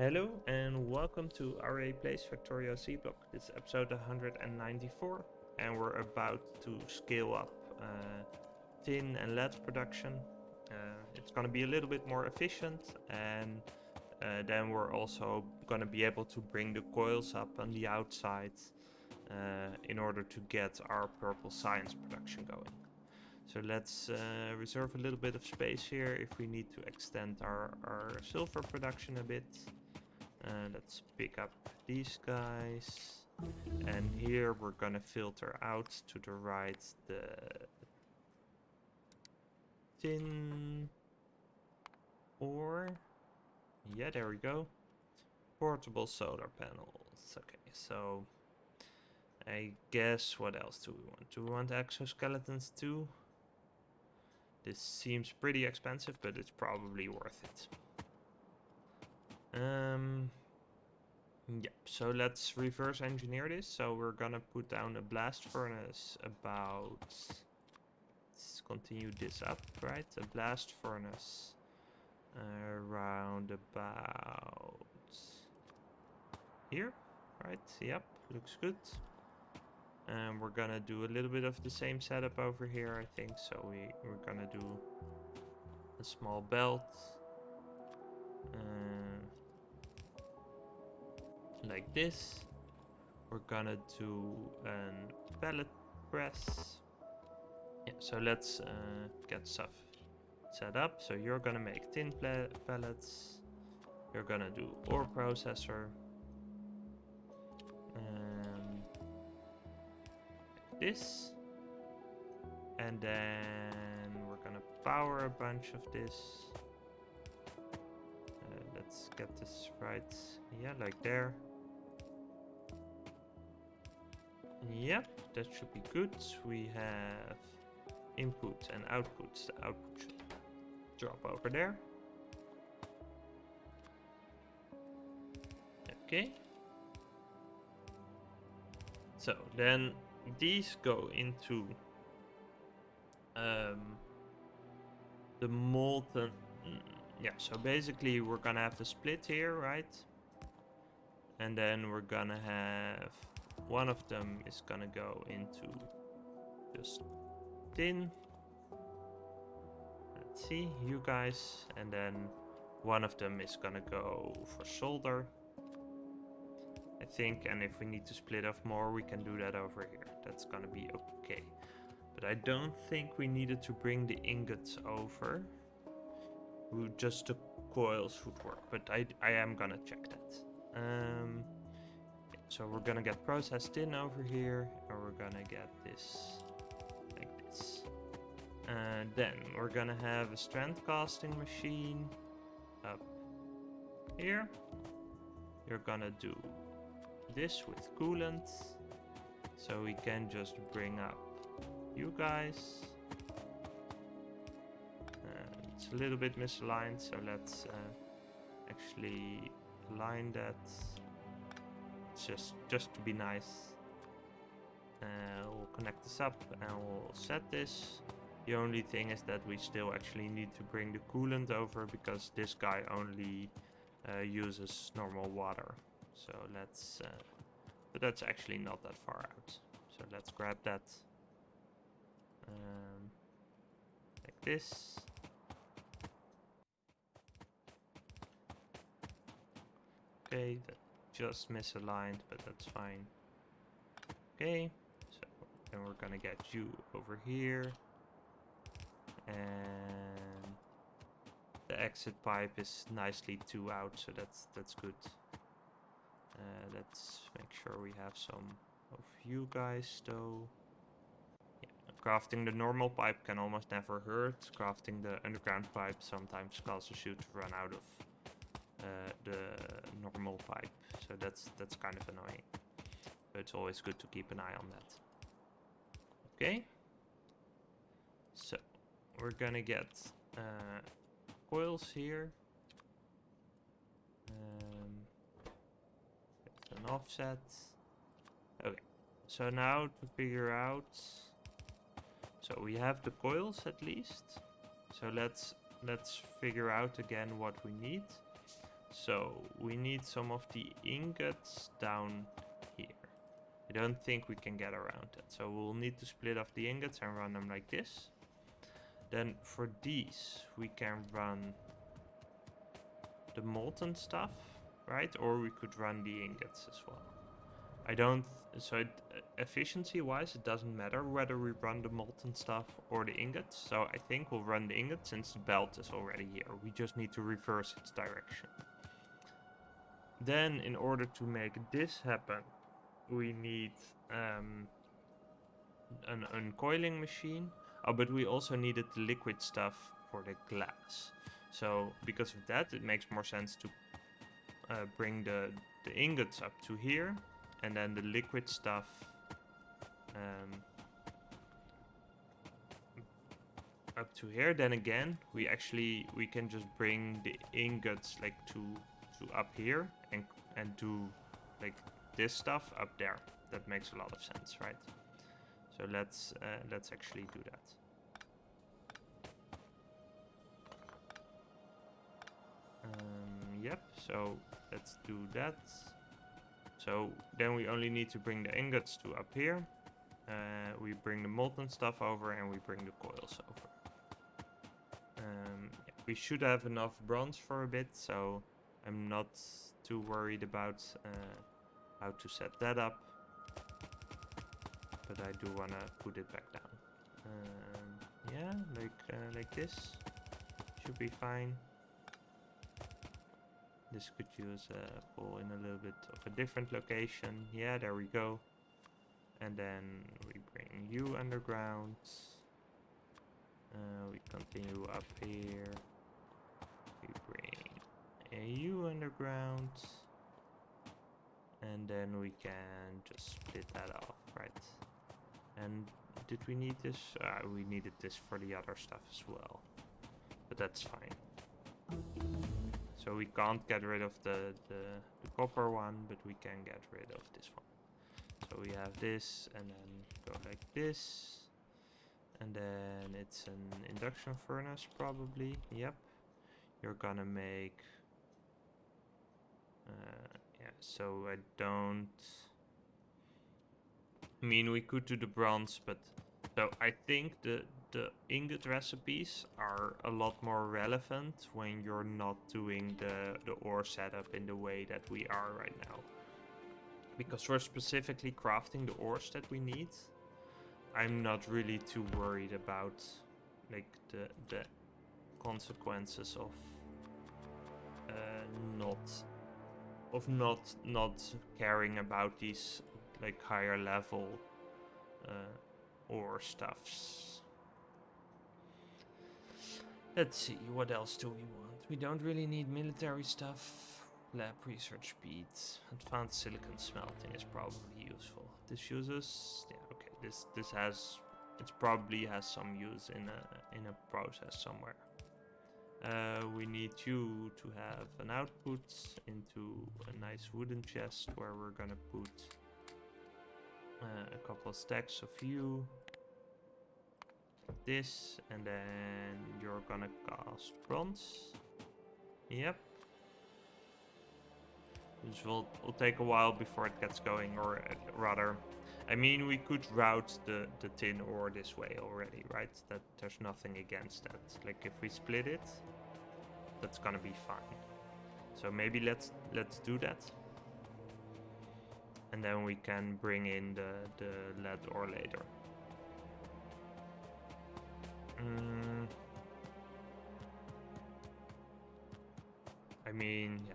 Hello and welcome to Aurei Plays Factorio Seablock. This is episode 194 and we're about to scale up tin and lead production. It's going to be a little bit more efficient, and then we're also going to be able to bring the coils up on the outside in order to get our purple science production going. So let's reserve a little bit of space here if we need to extend our silver production a bit. Let's pick up these guys, and here we're gonna filter out to the right the tin ore. Yeah, there we go. Portable solar panels. Okay, so I guess what else do we want? Do we want exoskeletons too? This seems pretty expensive, but it's probably worth it. Yep, so let's reverse engineer this. So we're gonna put down a blast furnace about... Let's continue this up, right? A blast furnace around about here, right? Yep, looks good. And we're gonna do a little bit of the same setup over here, I think. So we're gonna do a small belt. Like this. We're gonna do a pallet press. Yeah, so let's get stuff set up. So you're gonna make tin pallets. You're gonna do ore processor. Like this. And then we're gonna power a bunch of this. Let's get this right. Yeah, like there. Yep, that should be good. We have input and outputs. The output should drop over there. Okay. So then these go into the molten... Yeah, so basically we're gonna have a split here, right? And then we're gonna have... One of them is gonna go into just tin. Let's see, you guys. And then one of them is gonna go for solder, I think. And if we need to split off more, we can do that over here. That's gonna be okay. But I don't think we needed to bring the ingots over. Just the coils would work, but I am gonna check that. So we're gonna get processed tin over here, and we're gonna get this like this. And then we're gonna have a strand casting machine up here. You're gonna do this with coolant, so we can just bring up you guys. It's a little bit misaligned, so let's actually align that. Just to be nice. We'll connect this up and we'll set this. The only thing is that we still actually need to bring the coolant over, because this guy only uses normal water. So let's but that's actually not that far out, so let's grab that like this. Okay, that just misaligned, but that's fine. Okay, so then we're gonna get you over here, and the exit pipe is nicely 2 out, so that's good. Let's make sure we have some of you guys though. Yeah, crafting the normal pipe can almost never hurt. Crafting the underground pipe sometimes causes you to run out of the normal pipe, so that's kind of annoying, but it's always good to keep an eye on that. Okay, so we're gonna get coils here. An offset. Okay, so now to figure out, so we have the coils at least, so let's figure out again what we need. So we need some of the ingots down here. I don't think we can get around that. So we'll need to split off the ingots and run them like this. Then for these, we can run the molten stuff, right? Or we could run the ingots as well. I don't, so efficiency-wise, it doesn't matter whether we run the molten stuff or the ingots. So I think we'll run the ingots since the belt is already here. We just need to reverse its direction. Then, in order to make this happen, we need an uncoiling machine. Oh, but we also needed the liquid stuff for the glass. So, because of that, it makes more sense to bring the ingots up to here. And then the liquid stuff up to here. Then again, we can just bring the ingots like to up here and do like this stuff up there. That makes a lot of sense, right? So let's actually do that. Yep. So let's do that. So then we only need to bring the ingots to up here. We bring the molten stuff over and we bring the coils over. We should have enough bronze for a bit, so I'm not too worried about how to set that up. But I do want to put it back down. Yeah, like this. Should be fine. This could use a pull in a little bit of a different location. Yeah, there we go. And then we bring you underground. We continue up here. We bring you underground. And then we can just split that off, right? And did we need this? We needed this for the other stuff as well. But that's fine. So we can't get rid of the copper one, but we can get rid of this one. So we have this, and then go like this. And then it's an induction furnace, probably. Yep. You're gonna make... yeah, so I don't... I mean, we could do the bronze, but... So I think the ingot recipes are a lot more relevant when you're not doing the ore setup in the way that we are right now. Because we're specifically crafting the ores that we need. I'm not really too worried about like the consequences of not caring about these like higher level ore stuffs. Let's see, what else do we want? We don't really need military stuff. Lab research speeds. Advanced silicon smelting is probably useful. This uses... Yeah, okay. This has... It probably has some use in a process somewhere. We need you to have an output into a nice wooden chest where we're gonna put a couple of stacks of you. This, and then you're gonna cast bronze. Yep. This will take a while before it gets going, or rather, I mean, we could route the tin ore this way already, right? That there's nothing against that. Like if we split it, that's gonna be fine. So maybe let's do that, and then we can bring in the lead ore later. I mean, yeah,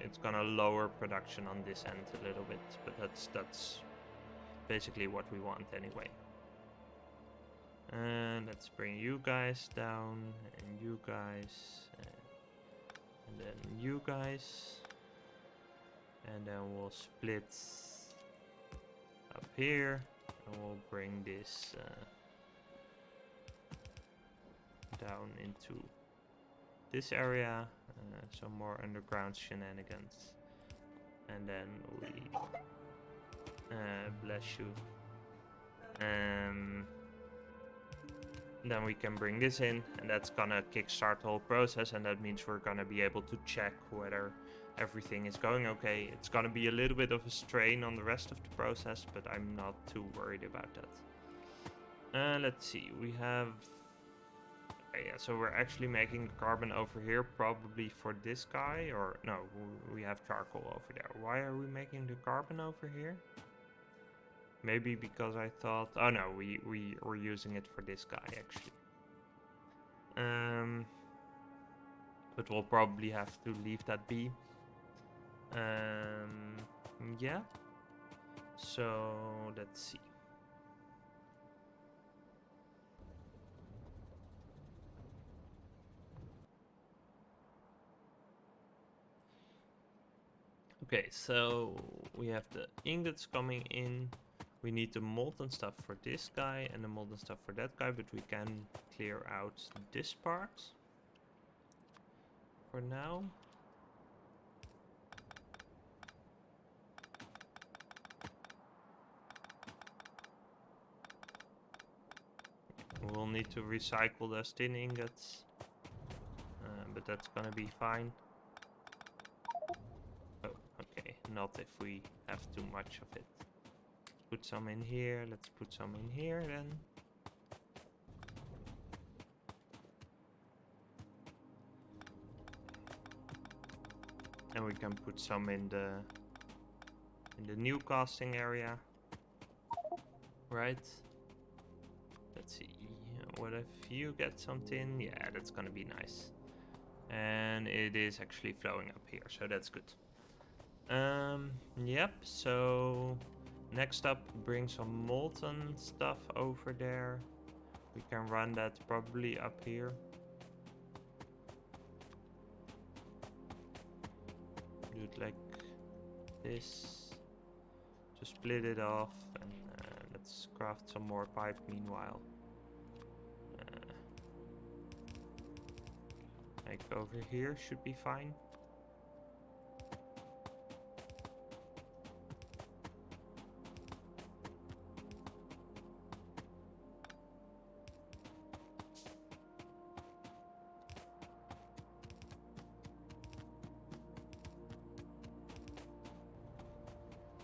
it's gonna lower production on this end a little bit, but that's basically what we want anyway. And let's bring you guys down, and you guys, and then you guys, and then we'll split up here, and we'll bring this down into this area. Some more underground shenanigans, and then we bless you. Then we can bring this in, and that's gonna kickstart the whole process, and that means we're gonna be able to check whether everything is going okay. It's gonna be a little bit of a strain on the rest of the process, but I'm not too worried about that. Let's see, we have... Okay, yeah, so we're actually making the carbon over here, probably for this guy, or no, we have charcoal over there. Why are we making the carbon over here? Maybe because I thought... Oh no, we were using it for this guy, actually. But we'll probably have to leave that be. Yeah. So, let's see. Okay, so we have the ingots coming in. We need the molten stuff for this guy and the molten stuff for that guy, but we can clear out this part for now. We'll need to recycle those tin ingots, but that's gonna be fine. Oh, okay, not if we have too much of it. Put some in here, let's put some in here then. And we can put some in the new casting area. Right? Let's see. What if you get something? Yeah, that's gonna be nice. And it is actually flowing up here, so that's good. Yep, so next up, bring some molten stuff over there. We can run that probably up here. Do it like this. Just split it off, and let's craft some more pipe meanwhile. Like over here should be fine.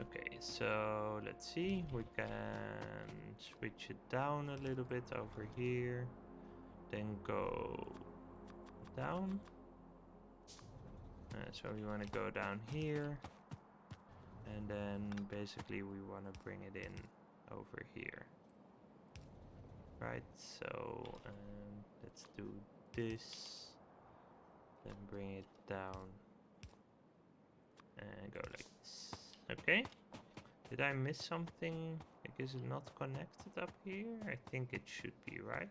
Okay, so let's see, we can switch it down a little bit over here, then go down. So we want to go down here, and then basically we want to bring it in over here. Right, so let's do this, then bring it down, and go like this. Okay, did I miss something? Like, is it not connected up here? I think it should be, right?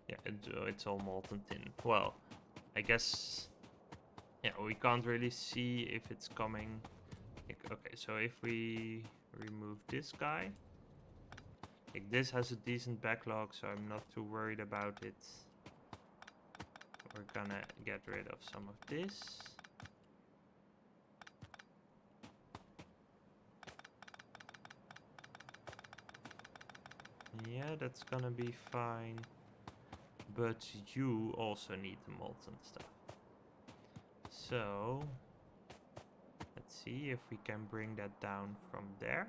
Yeah, it's all molten tin. Well, I guess, yeah, we can't really see if it's coming. Like, okay, so if we remove this guy, like, this has a decent backlog, so I'm not too worried about it. We're gonna get rid of some of this. Yeah, that's gonna be fine. But you also need the molten stuff. So, let's see if we can bring that down from there.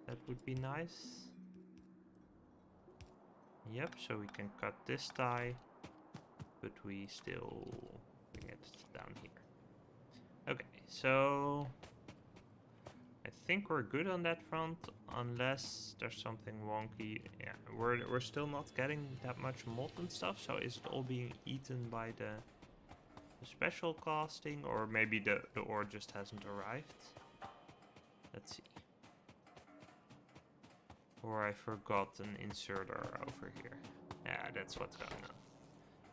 That would be nice. Yep, so we can cut this die, but we still bring it down here. Okay, so I think we're good on that front, unless there's something wonky. Yeah, we're still not getting that much molten stuff, so is it all being eaten by the special casting, or maybe the ore just hasn't arrived? Let's see. Or I forgot an inserter over here. Yeah, that's what's going on.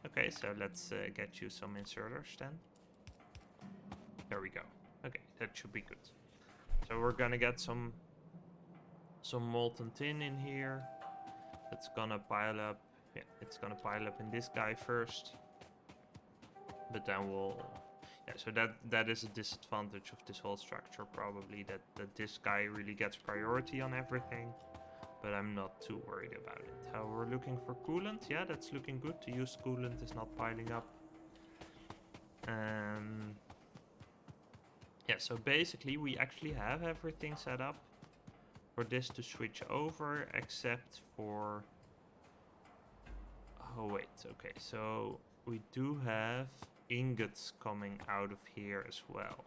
Okay, so let's get you some inserters then. There we go. Okay, that should be good. So we're gonna get some molten tin in here. It's gonna pile up. Yeah, it's gonna pile up in this guy first. But then we'll... Yeah, so that is a disadvantage of this whole structure, probably, that this guy really gets priority on everything. But I'm not too worried about it. How we're looking for coolant? Yeah, that's looking good. The used coolant is not piling up. Yeah, so basically we actually have everything set up for this to switch over, except for... Oh wait, okay, so we do have ingots coming out of here as well.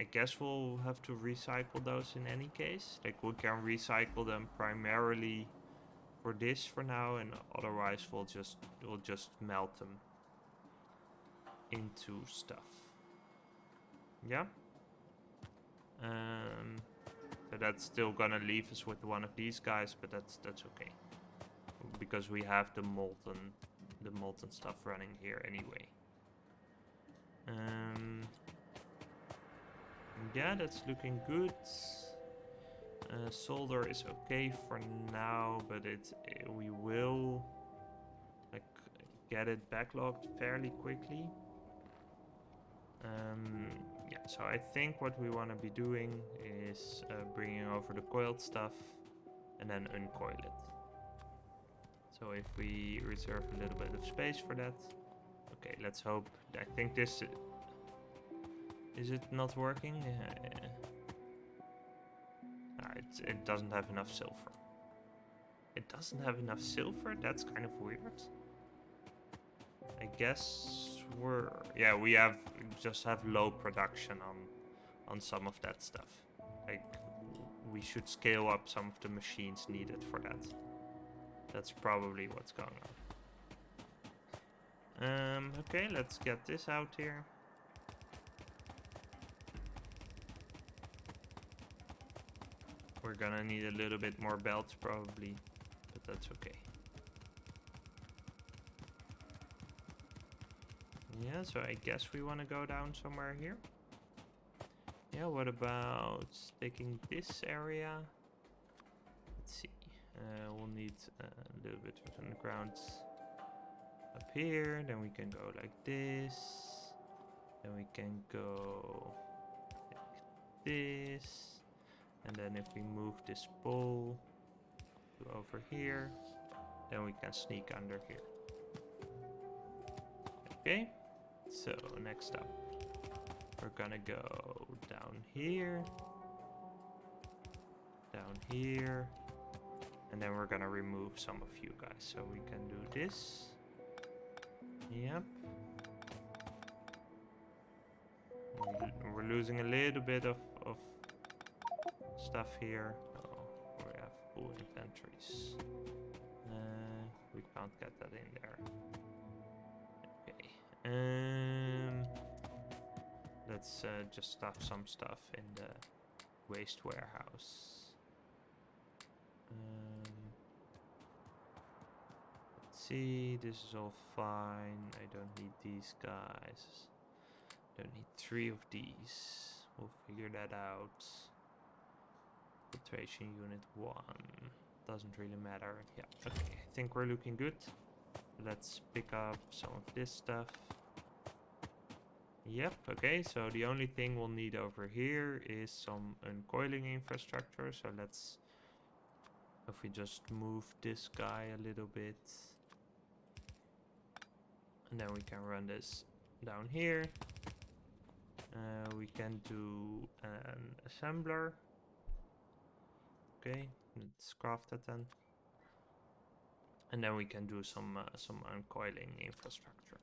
I guess we'll have to recycle those in any case. Like, we can recycle them primarily for this for now, and otherwise we'll just melt them into stuff. Yeah. So that's still gonna leave us with one of these guys, but that's okay, because we have the molten stuff running here anyway. Yeah, that's looking good. Solder is okay for now, but we will like get it backlogged fairly quickly. Yeah, so I think what we want to be doing is bringing over the coiled stuff and then uncoil it. So if we reserve a little bit of space for that. Okay, let's hope. I think this... Is it not working? It doesn't have enough silver. It doesn't have enough silver? That's kind of weird. I guess we just have low production on some of that stuff. Like, we should scale up some of the machines needed for that. That's probably what's going on. Okay, let's get this out here. We're gonna need a little bit more belts probably, but that's okay. Yeah, so I guess we want to go down somewhere here. Yeah, what about taking this area? Let's see. We'll need a little bit of underground up here. Then we can go like this. Then we can go like this. And then if we move this pole to over here, then we can sneak under here. Okay, so next up, we're gonna go down here, and then we're gonna remove some of you guys. So we can do this. Yep. We're losing a little bit of stuff here. Oh, we have full inventories. We can't get that in there. Okay. Let's just stuff some stuff in the waste warehouse. Let's see, this is all fine. I don't need these guys. Don't need 3 of these. We'll figure that out. Filtration unit 1. Doesn't really matter. Yeah, okay. I think we're looking good. Let's pick up some of this stuff. Yep, okay. So the only thing we'll need over here is some uncoiling infrastructure. So let's... If we just move this guy a little bit. And then we can run this down here. We can do an assembler. Okay, let's craft that then. And then we can do some uncoiling infrastructure.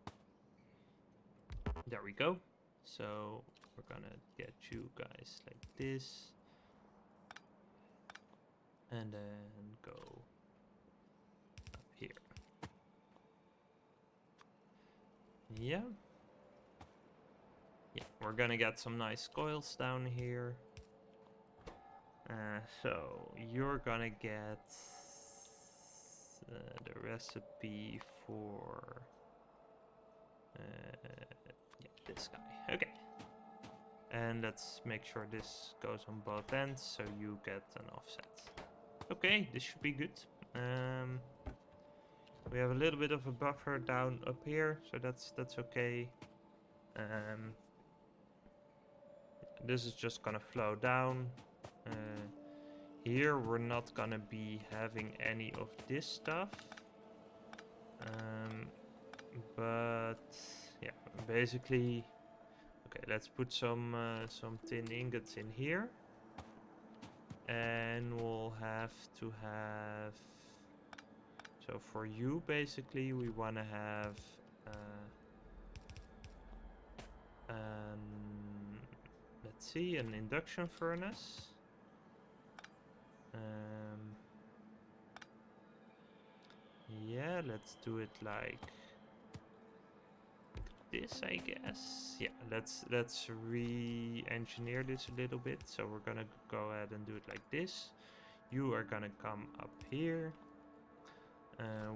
There we go. So we're gonna get you guys like this. And then go up here. Yeah. Yeah, we're gonna get some nice coils down here. So you're gonna get the recipe for yeah, this guy. Okay. And let's make sure this goes on both ends so you get an offset. Okay, this should be good. We have a little bit of a buffer down up here, so that's okay. This is just gonna flow down. Here we're not gonna be having any of this stuff. But yeah, basically, okay, let's put some tin ingots in here. And we'll have to have, so for you basically we want to have let's see, an induction furnace. Yeah, let's do it like this, I guess. Yeah, let's re-engineer this a little bit. So we're gonna go ahead and do it like this. You are gonna come up here.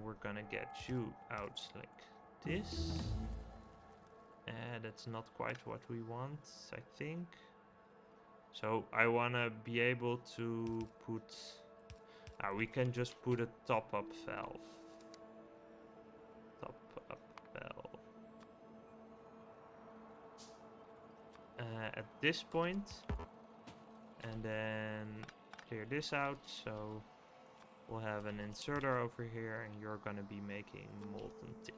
We're gonna get you out like this. That's not quite what we want, I think. So I wanna be able to put... we can just put a top-up valve. Top-up valve. At this point. And then clear this out, so we'll have an inserter over here, and you're gonna be making molten tin.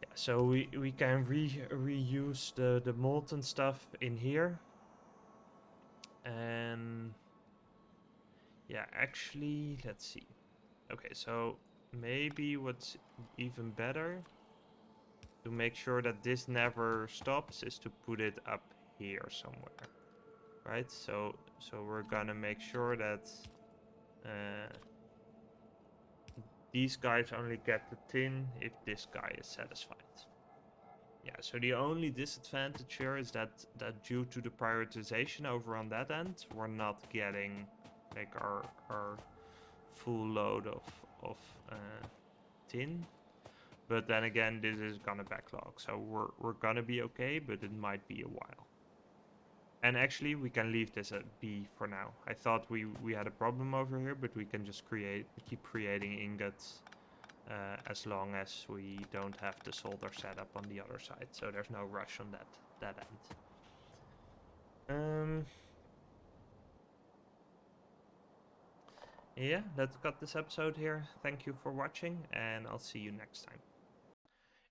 Yeah, so we can reuse the molten stuff in here. And yeah, actually, let's see. Okay, so maybe what's even better to make sure that this never stops is to put it up here somewhere. Right, so we're gonna make sure that these guys only get the tin if this guy is satisfied. Yeah, so the only disadvantage here is that due to the prioritization over on that end, we're not getting like our full load of tin. But then again, this is gonna backlog, so we're gonna be okay, but it might be a while. And actually, we can leave this at B for now. I thought we had a problem over here, but we can just keep creating ingots as long as we don't have the solder set up on the other side. So there's no rush on that end. Yeah, let's cut this episode here. Thank you for watching, and I'll see you next time.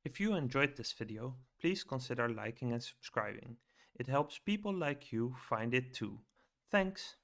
If you enjoyed this video, please consider liking and subscribing. It helps people like you find it too. Thanks!